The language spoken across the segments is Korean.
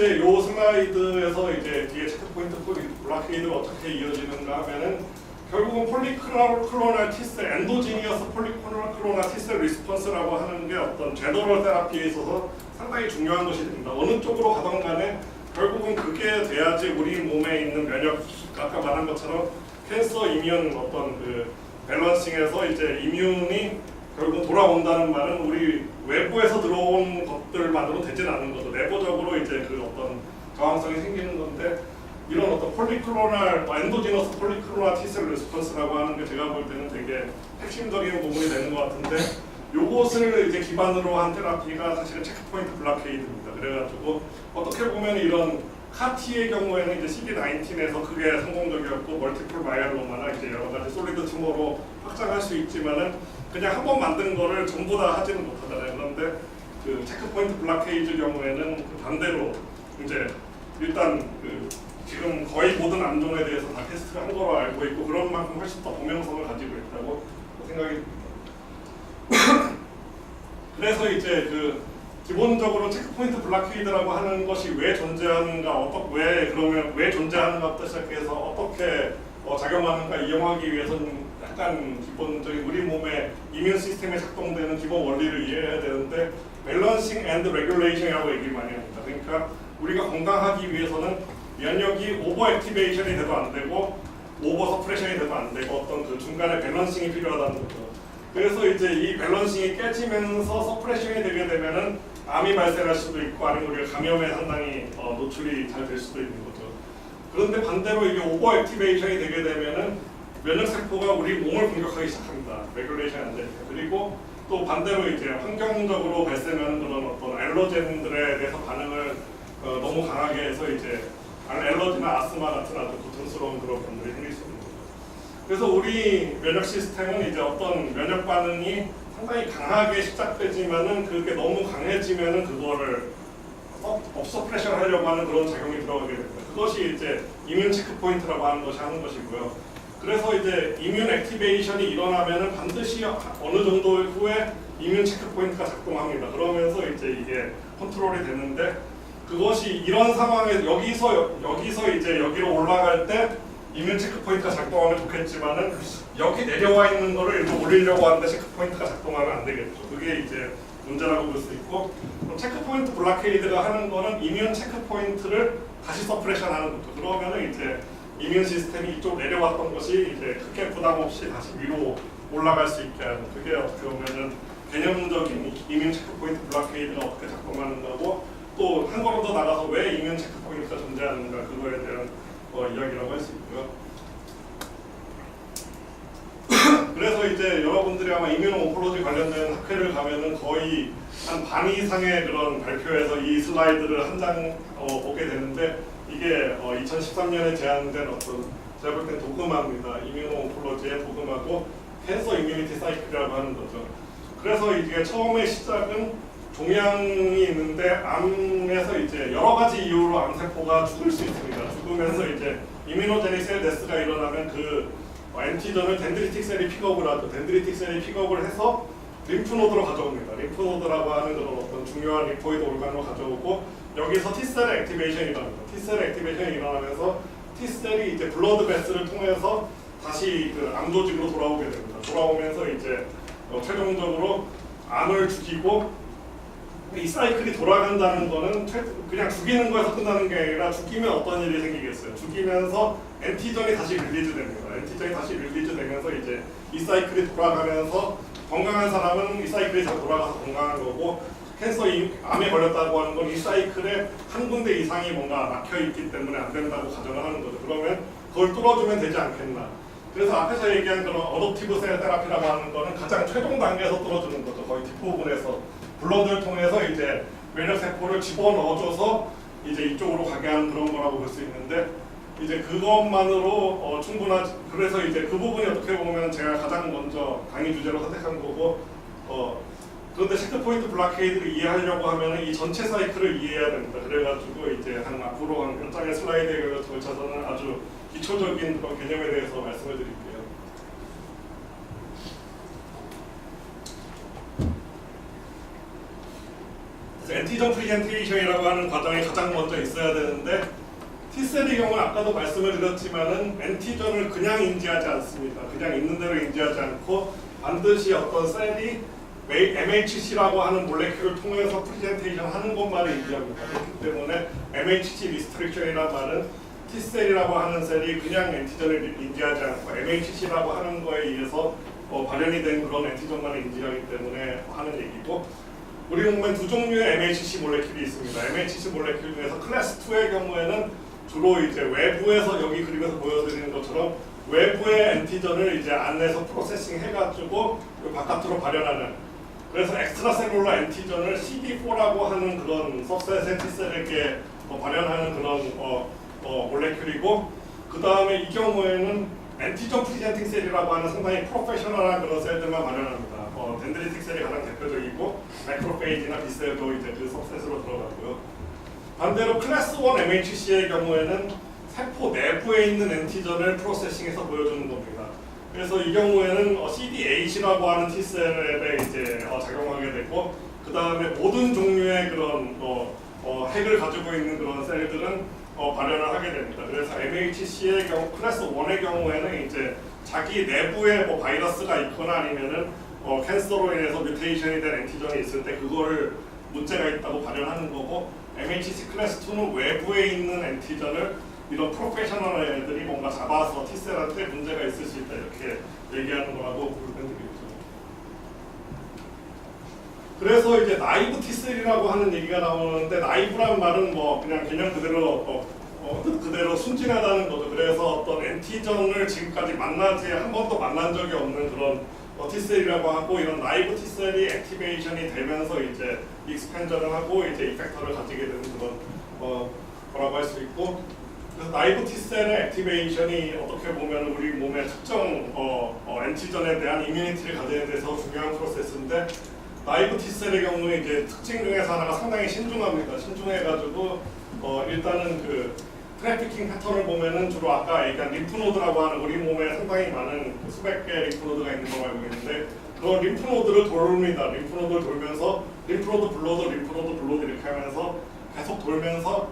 이제 요 슬라이드에서 이제 뒤에 체크포인트 블락케이드가 어떻게 이어지는가 하면은 결국은 폴리클로널 T셀, 엔도지니어스 폴리클로널 T셀 리스폰스라고 하는 게 어떤 제너럴 테라피에 있어서 상당히 중요한 것이 됩니다. 어느 쪽으로 가던 간에 결국은 그게 돼야지 우리 몸에 있는 면역, 아까 말한 것처럼 캔서 이뮨 어떤 그 밸런싱에서 이제 이뮨이 결국은 돌아온다는 말은 우리 외부에서 들어온 것들만으로 되지는 않는 거죠. 내부적으로 이제 그 어떤 저항성이 생기는 건데 이런 어떤 폴리클로널, 엔도지너스 폴리클로널 T셀 리스폰스라고 하는 게 제가 볼 때는 되게 핵심적인 부분이 되는 것 같은데 요것을 이제 기반으로 한 테라피가 사실은 체크포인트 블락케이드입니다. 그래가지고 어떻게 보면 이런 카티의 경우에는 이제 CD19에서 그게 성공적이었고 멀티플 마이엘로마나 이제 여러 가지 솔리드 튜머로 확장할 수 있지만은 그냥 한 번 만든 거를 전부 다 하지는 못하잖아요. 그런데 그 체크포인트 블락케이드 경우에는 그 반대로 이제 일단 그 지금 거의 모든 암종에 대해서 다 테스트를 한 거로 알고 있고 그런 만큼 훨씬 더 범용성을 가지고 있다고 생각이 듭니다. 그래서 이제 그 기본적으로 체크포인트 블락케이드라고 하는 것이 왜 존재하는가, 왜 존재하는가부터 시작해서 어떻게 작용하는가 이용하기 위해서는 약간 기본적인 우리 몸의 이뮨 시스템에 작동되는 기본 원리를 이해해야 되는데 밸런싱 앤드 레귤레이션이라고 얘기를 많이 합니다. 그러니까 우리가 건강하기 위해서는 면역이 오버 액티베이션이 돼도 안 되고 오버 서프레션이 돼도 안 되고 어떤 그 중간에 밸런싱이 필요하다는 거죠. 그래서 이제 이 밸런싱이 깨지면서 서프레션이 되게 되면은 암이 발생할 수도 있고 아니면 우리가 감염에 상당히 노출이 잘 될 수도 있는 거죠. 그런데 반대로 이게 오버 액티베이션이 되게 되면은 면역 세포가 우리 몸을 공격하기 시작합니다. 레귤레이션이 안 되니까. 그리고 또 반대로 이제 환경적으로 발생하는 그런 어떤 알러젠들에 대해서 반응을 너무 강하게 해서 이제 알러지나 아스마 같은 아주 고통스러운 그런 병들이 생길 수 있는 거죠. 그래서 우리 면역 시스템은 이제 어떤 면역 반응이 상당히 강하게 시작되지만은 그게 너무 강해지면은 그거를 업서프레션 하려고 하는 그런 작용이 들어가게 됩니다. 그것이 이제 이뮨 체크포인트라고 하는 것이 하는 것이고요. 그래서 이제 이뮨 액티베이션이 일어나면은 반드시 어느 정도 후에 이뮨 체크포인트가 작동합니다. 그러면서 이제 이게 컨트롤이 되는데 그것이 이런 상황에 여기서 이제 여기로 올라갈 때 이뮨 체크포인트가 작동하면 좋겠지만은 여기 내려와 있는 거를 일부 올리려고 하는데 체크포인트가 작동하면 안 되겠죠. 그게 이제 문제라고 볼 수 있고 체크포인트 블락케이드가 하는 거는 이뮨 체크포인트를 다시 서프레션하는 거죠. 그러면은 이제 이뮨 시스템이 이쪽 내려왔던 것이 이제 크게 부담 없이 다시 위로 올라갈 수 있게 하는 그게 어떻게 보면은 개념적인 이뮨 체크포인트 블락케이드가 어떻게 작동하는가고 또 한 걸음 더 나가서 왜 이뮨 체크포인트가 존재하는가 그거에 대한 이야기라고 할 수 있고요. 그래서 이제 여러분들이 아마 이뮨 옹콜로지 관련된 학회를 가면은 거의 한 반 이상의 그런 발표에서 이 슬라이드를 한 장 보게 되는데 이게 2013년에 제안된 어떤 제가 볼 땐 도그마입니다. 이뮨 옹콜로지의 도그마고 캔서 이뮤니티 사이클이라고 하는 거죠. 그래서 이게 처음에 시작은 종양이 있는데 암에서 이제 여러 가지 이유로 암세포가 죽을 수 있습니다. 죽으면서 이제 이뮤노제닉 셀 데스가 일어나면 그 엔티전을 덴드리틱 셀이 픽업을 하죠. 덴드리틱 셀이 픽업을 해서 림프노드로 가져옵니다. 림프노드라고 하는 그런 어떤 중요한 림포이드 오르간으로 가져오고 여기서 T셀 액티베이션이 일어납니다. T셀 액티베이션이 일어나면서 T셀이 이제 블러드 베스를 통해서 다시 그 암 조직으로 돌아오게 됩니다. 돌아오면서 이제 최종적으로 암을 죽이고 이 사이클이 돌아간다는 거는 그냥 죽이는 거에서 끝나는 게 아니라 죽이면 어떤 일이 생기겠어요. 죽이면서 엔티전이 다시 릴리즈 됩니다. 엔티전이 다시 릴리즈 되면서 이제 이 사이클이 돌아가면서 건강한 사람은 이 사이클이 잘 돌아가서 건강한 거고 암에 걸렸다고 하는 건 이 사이클에 한 군데 이상이 뭔가 막혀있기 때문에 안 된다고 가정을 하는 거죠. 그러면 그걸 뚫어주면 되지 않겠나. 그래서 앞에서 얘기한 그런 어댑티브 셀 테라피라고 하는 거는 가장 최종 단계에서 뚫어주는 거죠. 거의 뒷부분에서 블러드를 통해서 이제 면역 세포를 집어넣어줘서 이제 이쪽으로 가게 하는 그런 거라고 볼 수 있는데 이제 그것만으로 충분하지. 그래서 이제 그 부분이 어떻게 보면 제가 가장 먼저 강의 주제로 선택한 거고 그런데 체크포인트 블락케이드를 이해하려고 하면 이 전체 사이클을 이해해야 됩니다. 그래가지고 이제 앞으로 한 몇 장의 슬라이드에 걸쳐서는 아주 기초적인 그런 개념에 대해서 말씀을 드릴게요. 엔티전 프레젠테이션이라고 하는 과정이 가장 먼저 있어야 되는데 T셀의 경우는 아까도 말씀을 드렸지만은 엔티전을 그냥 인지하지 않습니다. 그냥 있는 대로 인지하지 않고 반드시 어떤 셀이 MHC라고 하는 몰레큘을 통해서 프레젠테이션 하는 것만을 인지합니다. 그렇기 때문에 MHC 리스트릭션이라는 말은 T셀이라고 하는 셀이 그냥 엔티전을 인지하지 않고 MHC라고 하는 거에 의해서 발현이 된 그런 엔티전만을 인지하기 때문에 하는 얘기고, 우리 몸에 두 종류의 MHC 몰레큘이 있습니다. MHC 몰레큘 중에서 클래스 2의 경우에는 주로 이제 외부에서 여기 그림에서 보여드리는 것처럼 외부의 엔티전을 이제 안에서 프로세싱 해가지고 바깥으로 발현하는, 그래서 엑스트라셀룰러 엔티전을 CD4라고 하는 그런 सब셋의 T셀에게 발현하는 그런 몰레큘이고, 그 다음에 이 경우에는 엔티전 프리젠팅 셀이라고 하는 상당히 프로페셔널한 그런 셀들만 발현합니다. 덴드리틱 셀이 가장 대표적이고 매크로페이지나 B셀도 이제 그 सब셋으로 들어가고요. 반대로 클래스 1 MHC의 경우에는 세포 내부에 있는 엔티전을 프로세싱해서 보여주는 겁니다. 그래서 이 경우에는 CD8이라고 하는 T셀에 이제 작용하게 되고, 그 다음에 모든 종류의 그런 핵을 가지고 있는 그런 셀들은 발현을 하게 됩니다. 그래서 MHC의 경우, 클래스 1의 경우에는 이제 자기 내부에 바이러스가 있거나 아니면은 캔서로 인해서 뮤테이션이 된 엔티전이 있을 때 그거를 문제가 있다고 발현하는 거고, MHC 클래스 2는 외부에 있는 엔티전을 이런 프로페셔널 애들이 뭔가 잡아서 T셀한테 문제가 있을 수 있다 이렇게 얘기하는 거라고 보면 되겠죠. 그래서 이제 나이브 T셀이라고 하는 얘기가 나오는데, 나이브란 말은 그냥 개념 그대로 뜻 그대로 순진하다는 거죠. 그래서 어떤 엔티전을 지금까지 한 번도 만난 적이 없는 그런 T셀이라고 하고, 이런 나이브 T셀이 액티베이션이 되면서 이제 익스펜전을 하고 이제 이펙터를 가지게 되는 그런 거라고 할 수 있고, 그래서 나이브 T셀의 액티베이션이 어떻게 보면 우리 몸의 특정 엔티전에 대한 이뮤니티를 가지는 데서 중요한 프로세스인데, 나이브 T셀의 경우에 이제 특징 중에서 하나가 상당히 신중합니다. 신중해가지고 일단은 그 트래피킹 패턴을 보면은 주로 아까 얘기한 림프노드라고 하는 우리 몸에 상당히 많은 수백 개의 림프노드가 있는 걸 알고 있는데, 그런 림프노드를 돌립니다. 림프노드를 돌면서 림프노드 블로드 이렇게 하면서 계속 돌면서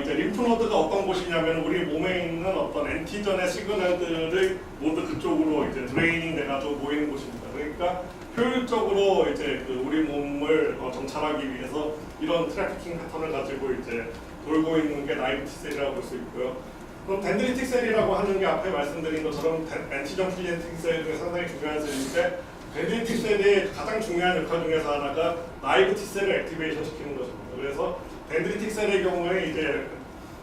이제 림프노드가 어떤 곳이냐면 우리 몸에 있는 어떤 엔티전의 시그널들을 모두 그쪽으로 이제 드레이닝 돼가지고 모이는 곳입니다. 그러니까 효율적으로 이제 우리 몸을 정찰하기 위해서 이런 트래피킹 패턴을 가지고 이제 돌고 있는 게 나이브 T셀이라고 볼 수 있고요. 그럼 덴드리틱 셀이라고 하는 게 앞에 말씀드린 것처럼 엔티전 프리젠팅 셀 중에 상당히 중요한 셀인데, 덴드리틱 셀의 가장 중요한 역할 중에서 하나가 나이브 T셀을 액티베이션 시키는 것입니다. 그래서 덴드리틱 셀의 경우에 이제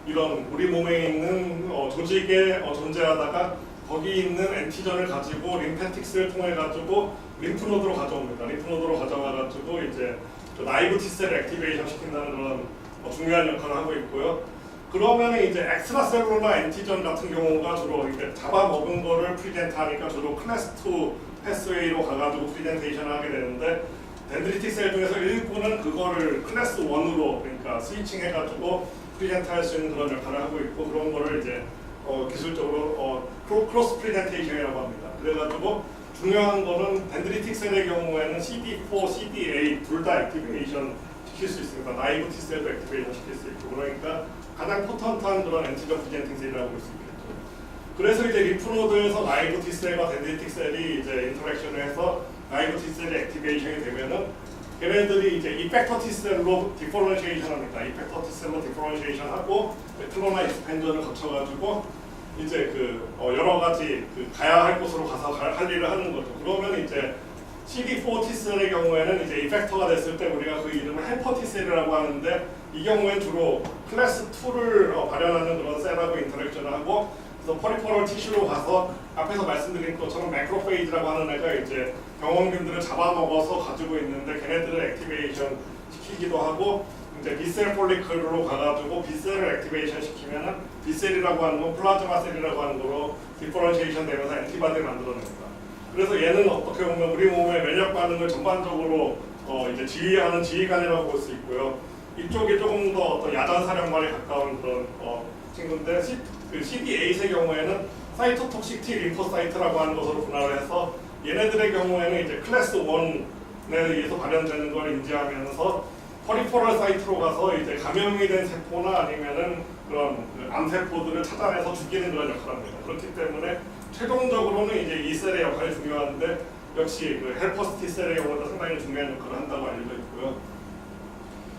이런 우리 몸에 있는 조직에 존재하다가 거기 있는 엔티전을 가지고 림페틱스를 통해 가지고 림프노드로 가져옵니다. 림프노드로 가져와가지고 이제 나이브 T셀을 액티베이션 시킨다는 그런 중요한 역할을 하고 있고요. 그러면 이제 엑스트라셀룰러 엔티전 같은 경우가 주로 이제 잡아먹은 거를 프리젠트하니까 주로 클래스 2 패스웨이로 가가지고 프리젠테이션을 하게 되는데, 덴드리틱 셀 중에서 일부는 그거를 클래스 1으로 그러니까 스위칭해가지고 프리젠트할 수 있는 그런 역할을 하고 있고, 그런 거를 이제 기술적으로 크로스 프리젠테이션이라고 합니다. 그래가지고 중요한 거는 덴드리틱 셀의 경우에는 CD4, CD8 둘 다 액티베이션 시킬 수 있습니다. 나이브 T셀도 액티베이션 시킬 수 있고, 그러니까 가장 포턴트한 그런 엔티전 프리젠팅 셀이라고 볼 수 있겠죠. 그래서 이제 림프노드에서 나이브 T셀과 덴드리틱 셀이 이제 인터랙션을 해서 나이브 T셀이 액티베이션이 되면은 걔네들이 이제 이펙터 T셀로 디퍼런시에이션 합니다. 이펙터 T셀로 디퍼런시에이션 하고 클로나 익스펜전을 거쳐가지고 이제 여러 가지 가야 할 곳으로 가서 할 일을 하는 거죠. 그러면 이제 CD4 T셀의 경우에는 이제 이펙터가 됐을 때 우리가 그 이름을 헬퍼 T셀이라고 하는데, 이 경우엔 주로 클래스 2를 발현하는 그런 셀하고 인터랙션을 하고, 그래서 퍼리퍼럴 티슈로 가서 앞에서 말씀드린 것처럼 매크로페이지라고 하는 애가 이제 병원균들을 잡아먹어서 가지고 있는데 걔네들을 액티베이션 시키기도 하고, 이제 B셀 폴리클로 가가지고 B셀을 액티베이션 시키면은 B셀이라고 하는 건 플라즈마 셀이라고 하는 거로 디퍼런시에이션 되면서 엔티바디를 만들어냅니다. 그래서 얘는 어떻게 보면 우리 몸의 면역 반응을 전반적으로 이제 지휘하는 지휘관이라고 볼 수 있고요. 이쪽이 조금 더 어떤 야단 사령관에 가까운 그런 친구인데, CD8의 경우에는 사이토톡식 T 림포사이트라고 하는 것으로 분할을 해서 얘네들의 경우에는 이제 클래스 1에 의해서 발현되는 걸 인지하면서 퍼리퍼럴 사이트로 가서 이제 감염이 된 세포나 아니면은 그런 그 암세포들을 찾아내서 죽이는 그런 역할을 합니다. 그렇기 때문에 최종적으로는 이제 이 셀의 역할이 중요한데 역시 그 헬퍼스 T셀의 경우도 상당히 중요한 역할을 한다고 알려져 있고요.